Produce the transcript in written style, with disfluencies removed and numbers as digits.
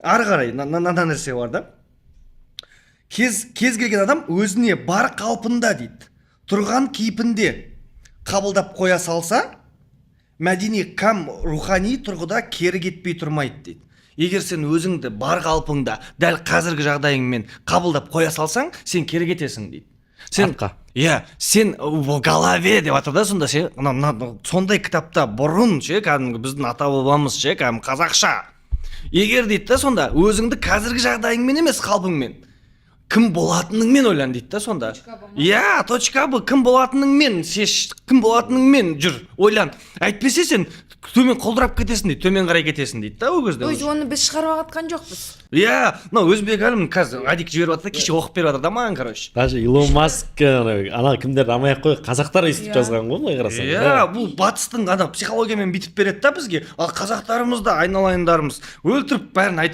ары қарай мына нәрсе бар да. Кез келген адам өзіне бар қалпында дейді, тұрған кейпінде қабылдап қоя салса, мәдени кам рухани тұрғыда кері кетпей тұрмайды дейді. Егер сен өзіңді бар қалпыңда дәл қазіргі жағдайыңмен қабылдап қоя салсаң, сен кері кетесің дейді. Сен сен в голове деп атыр да, сонда сен сондай кітапта бұрын кәдімгі біздің ата бабамыз кәдімгі қазақша. Егер дейді да, сонда өзіңді қазіргі жағдайыңмен емес қалпыңмен кім болатыныңмен ойлан дейді да, сонда. Точка Б, кім болатыныңмен шеш, кім болатыныңмен жүр, ойлан. Әйтпесе сен төмен құлдырап кетесің дейді, төмен қарай кетесің дейді да, ол кезде. Оны біз шығарып жатқан жоқпыз. Өзбек әлім қазір Адик жіберіп жатыр, кеше оқып беріп жатыр да маған, короче. Даже Илон Маск ана кімдер рамай ақ қой, қазақтар естіп жазған ғой, былай қарасаң. Бұл батыстың психологиямен битіп береді да бізге, ал қазақтарымыз да айналайындарымыз өлтіріп бәрін айтып